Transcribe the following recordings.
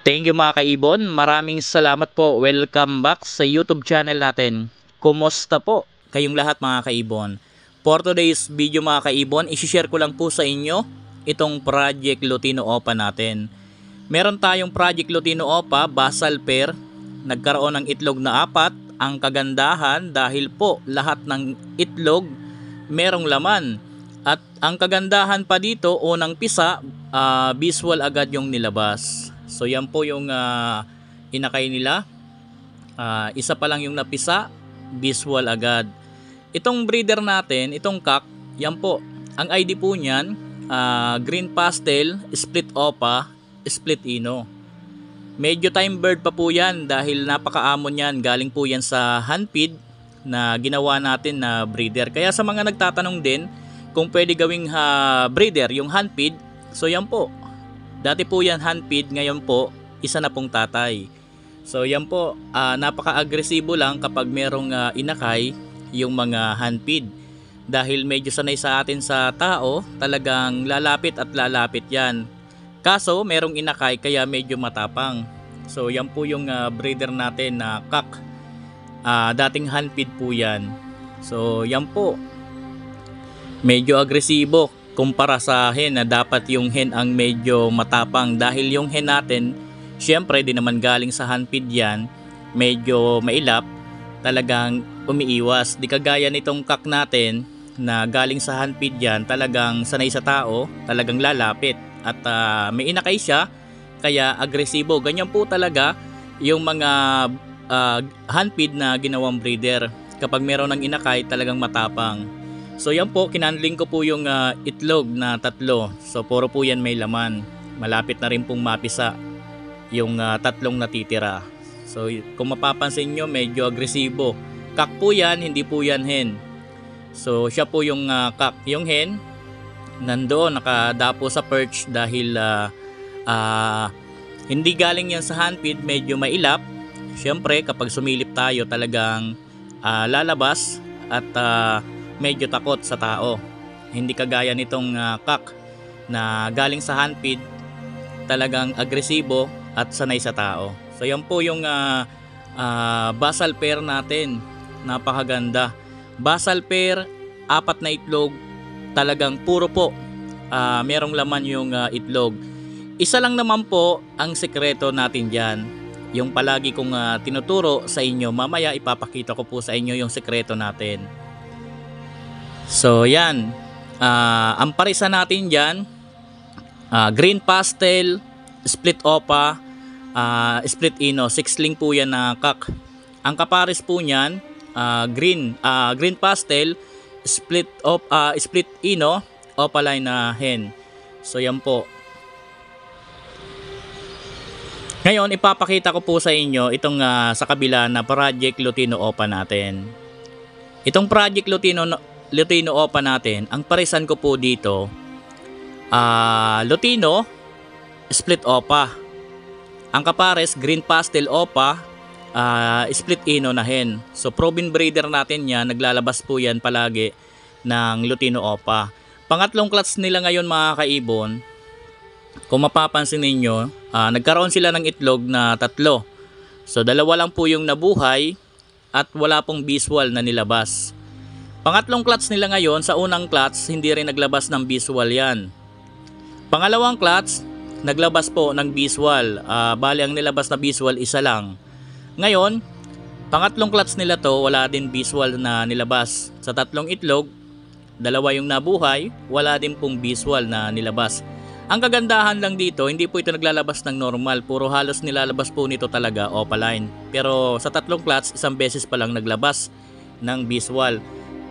Thank you mga kaibon. Maraming salamat po. Welcome back sa YouTube channel natin. Kumusta po kayong lahat mga kaibon? For today's video mga kaibon, isi-share ko lang po sa inyo itong Project Lutino Opa natin. Meron tayong Project Lutino Opa, basal pair. Nagkaroon ng itlog na 4. Ang kagandahan dahil po lahat ng itlog merong laman. At ang kagandahan pa dito, unang pisa, visual agad yung nilabas. So yan po yung inakay nila. Isa pa lang yung napisa, visual agad. Itong breeder natin, itong cock, yan po. Ang ID po niyan, green pastel, split opa, split ino. Medyo time bird pa po yan dahil napakaamon yan. Galing po yan sa handfeed na ginawa natin na breeder. Kaya sa mga nagtatanong din kung pwede gawing breeder yung handfeed, so yan po. Dati po yan handfeed, ngayon po isa na pong tatay. So yan po, napaka-agresibo lang kapag merong inakay yung mga handfeed. Dahil medyo sanay sa atin sa tao, talagang lalapit at lalapit yan. Kaso merong inakay kaya medyo matapang. So yan po yung breeder natin na cock. Dating handfeed po yan. So yan po, medyo agresibo kumpara sa hen na dapat yung hen ang medyo matapang dahil yung hen natin syempre di naman galing sa handfeed yan, medyo mailap, talagang umiiwas. Di kagaya nitong cock natin na galing sa handfeed yan, talagang sanay sa tao, talagang lalapit at may inakay siya kaya agresibo. Ganyan po talaga yung mga handfeed na ginawang breeder. Kapag meron ng inakay, talagang matapang. So yan po, kinandling ko po yung itlog na 3. So puro po yan may laman. Malapit na rin pong mapisa yung 3 natitira. So kung mapapansin nyo, medyo agresibo. Cock po yan, hindi po yan hen. So siya po yung cock. Yung hen, nandoon nakadapo sa perch dahil hindi galing yan sa handfeed, medyo mailap. Siyempre kapag sumilip tayo talagang lalabas at medyo takot sa tao. Hindi kagaya nitong cock na galing sa handfeed, talagang agresibo at sanay sa tao. So yan po yung basal pair natin. Napakaganda. Basal pair, 4 na itlog, talagang puro po merong laman yung itlog. Isa lang naman po ang sekreto natin dyan. Yung palagi kong tinuturo sa inyo. Mamaya ipapakita ko po sa inyo yung sekreto natin. So yan, ang parisa natin dyan, green pastel, split opa, split ino, 6ling po yan na cock. Ang kapares po nyan, green pastel, split ino, opaline na hen. So yan po. Ngayon ipapakita ko po sa inyo itong sa kabila na Project Lutino Opa natin. Itong Project Lutino Opa natin, ang parisan ko po dito, Lutino, split opa. Ang kapares, green pastel opa, split ino na hen. So proven breeder natin yan, naglalabas po yan palagi ng Lutino Opa. Pangatlong clutch nila ngayon mga kaibon. Kung mapapansin ninyo, nagkaroon sila ng itlog na 3. So 2 lang po yung nabuhay at wala pong visual na nilabas. Pangatlong clutch nila ngayon, sa unang clutch hindi rin naglabas ng visual yan. Pangalawang clutch, naglabas po ng visual. Bali ang nilabas na visual isa lang. Ngayon, pangatlong clutch nila to, wala din visual na nilabas. Sa 3 itlog, 2 yung nabuhay, wala din pong visual na nilabas. Ang kagandahan lang dito, hindi po ito naglalabas ng normal. Puro halos nilalabas po nito talaga opaline. Pero sa 3 clutch, isang beses pa lang naglabas ng visual.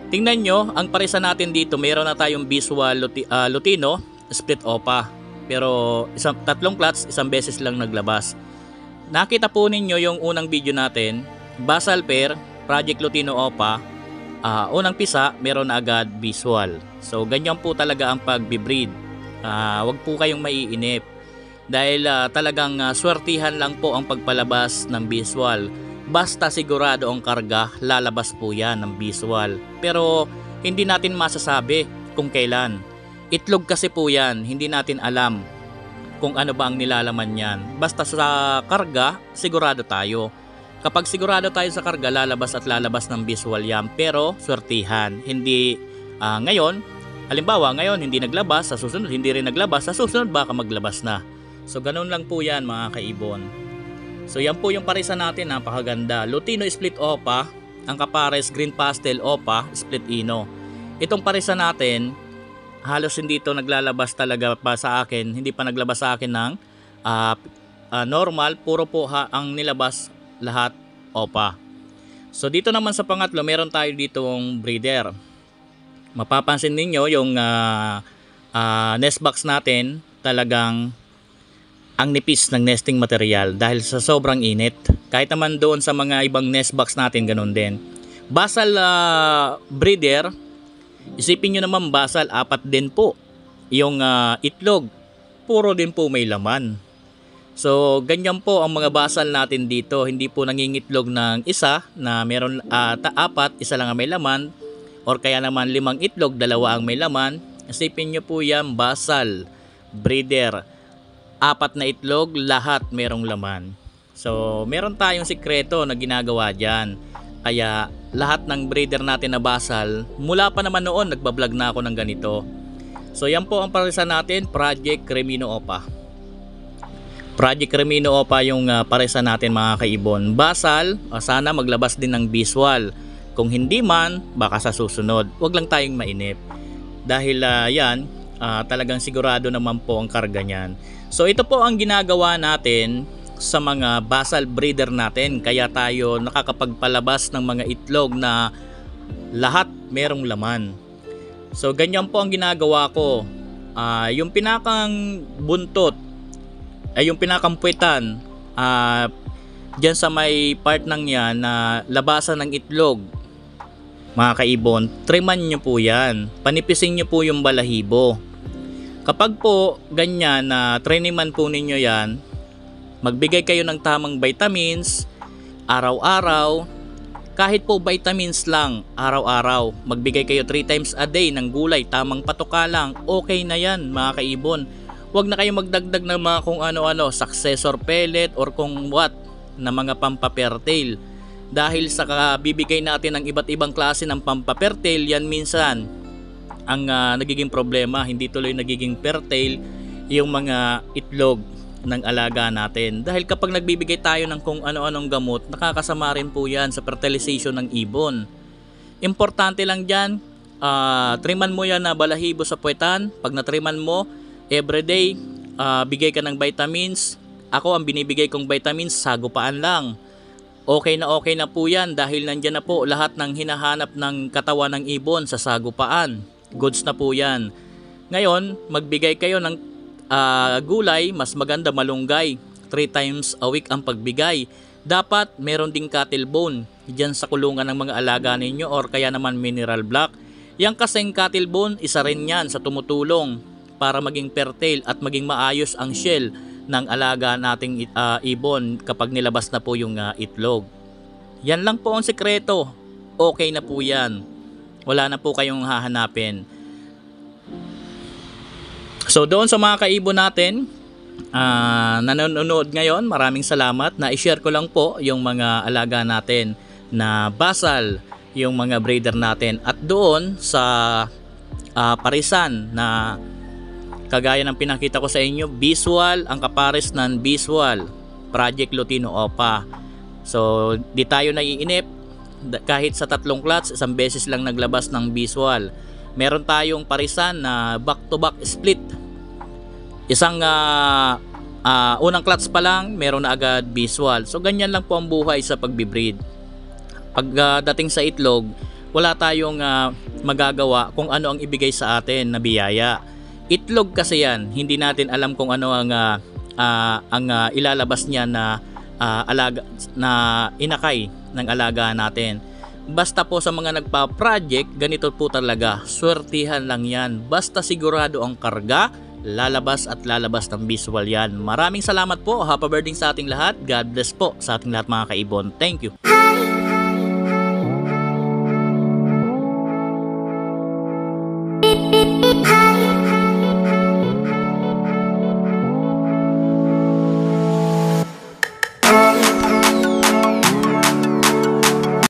Tingnan nyo, ang parisa natin dito, mayroon na tayong visual Lutino, split opa. Pero 3 clutch, isang beses lang naglabas. Nakita po ninyo yung unang video natin, basal pair, Project Lutino Opa, unang pisa, meron na agad visual. So ganyan po talaga ang pag-breed. Wag po kayong maiinip. Dahil talagang swertihan lang po ang pagpalabas ng visual. Basta sigurado ang karga, lalabas po yan ng visual. Pero hindi natin masasabi kung kailan. Itlog kasi po yan, hindi natin alam kung ano ba ang nilalaman niyan. Basta sa karga, sigurado tayo. Kapag sigurado tayo sa karga, lalabas at lalabas ng visual yan. Pero swertihan. Hindi ngayon, halimbawa ngayon hindi naglabas, sa susunod hindi rin naglabas, sa susunod baka maglabas na. So ganun lang po yan mga kaibon. So yan po yung parisa natin, napakaganda. Lutino Split Opa, ang kapares Green Pastel Opa Split Ino. Itong parisa natin, halos hindi ito naglalabas talaga pa sa akin, hindi pa naglabas sa akin ng normal, puro po ang nilabas lahat Opa. So dito naman sa pangatlo, meron tayo ditong breeder. Mapapansin ninyo yung nest box natin, talagang ang nipis ng nesting material dahil sa sobrang init. Kahit naman doon sa mga ibang nest box natin, ganun din. Basal breeder, isipin nyo naman basal, 4 din po. Yung itlog, puro din po may laman. So ganyan po ang mga basal natin dito. Hindi po nangingitlog ng isa na meron 4, isa lang ang may laman. Or kaya naman 5 itlog, 2 ang may laman. Isipin nyo po yan, basal breeder. 4 na itlog, lahat merong laman. So meron tayong sikreto na ginagawa dyan. Kaya lahat ng breeder natin na basal, mula pa naman noon nagbablog na ako ng ganito. So yan po ang parisa natin, Project Cremino Opa. Project Cremino Opa yung parisa natin mga kaibon. Basal, sana maglabas din ng visual. Kung hindi man, baka sa susunod. Huwag lang tayong mainip. Dahil yan, talagang sigurado naman po ang karga niyan. So ito po ang ginagawa natin sa mga basal breeder natin. Kaya tayo nakakapagpalabas ng mga itlog na lahat merong laman. So ganyan po ang ginagawa ko. Yung pinakang buntot, yung pinakang puwetan, dyan sa may part ng yan na labasan ng itlog, mga kaibon, triman nyo po yan. Panipisin nyo po yung balahibo. Kapag po ganyan na triniman po ninyo yan, magbigay kayo ng tamang vitamins araw-araw. Kahit po vitamins lang araw-araw, magbigay kayo 3 times a day ng gulay, tamang patoka lang, okay na yan mga kaibon. Huwag na kayo magdagdag ng mga kung ano-ano, successor pellet or kung what na mga pampapertail. Dahil sa bibigay natin ng iba't ibang klase ng pampapertail, yan minsan ang nagiging problema. Hindi tuloy nagiging pertail yung mga itlog ng alaga natin. Dahil kapag nagbibigay tayo ng kung ano-anong gamot, nakakasama rin po yan sa fertilization ng ibon. Importante lang dyan, triman mo yan na balahibo sa puwetan. Pag natriman mo, everyday, bigay ka ng vitamins. Ako, ang binibigay kong vitamins, sagupaan lang. Okay na po yan dahil nandyan na po lahat ng hinahanap ng katawan ng ibon sa sagupaan. Goods na po yan. Ngayon, magbigay kayo ng gulay, mas maganda malunggay. 3 times a week ang pagbigay. Dapat meron ding cattle bone dyan sa kulungan ng mga alaga ninyo or kaya naman mineral block. Yang kasing cattle bone, isa rin yan sa tumutulong para maging fertile at maging maayos ang shell ng alaga nating ibon kapag nilabas na po yung itlog. Yan lang po ang sekreto. Okay na po yan. Wala na po kayong hahanapin. So doon sa mga kaibon natin nanonood ngayon, maraming salamat. Na-share ko lang po yung mga alaga natin na basal, yung mga breeder natin. At doon sa parisan na kagaya ng pinakita ko sa inyo, visual, ang kapares ng visual, Project Lutino Opa. So di tayo naiinip. Kahit sa 3 clutch, 1 beses lang naglabas ng visual. Meron tayong parisan na back-to-back split. Isang unang clutch pa lang, meron na agad visual. So ganyan lang po ang buhay sa pagbibreed. Pagdating sa itlog, wala tayong magagawa kung ano ang ibigay sa atin na biyaya. Itlog kasi yan, hindi natin alam kung ano ang ilalabas niya na alaga, na inakay ng alaga natin. Basta po sa mga nagpa-project, ganito po talaga, swertihan lang yan. Basta sigurado ang karga, lalabas at lalabas ng visual yan. Maraming salamat po, happy birthday sa ating lahat. God bless po sa ating lahat mga kaibon. Thank you.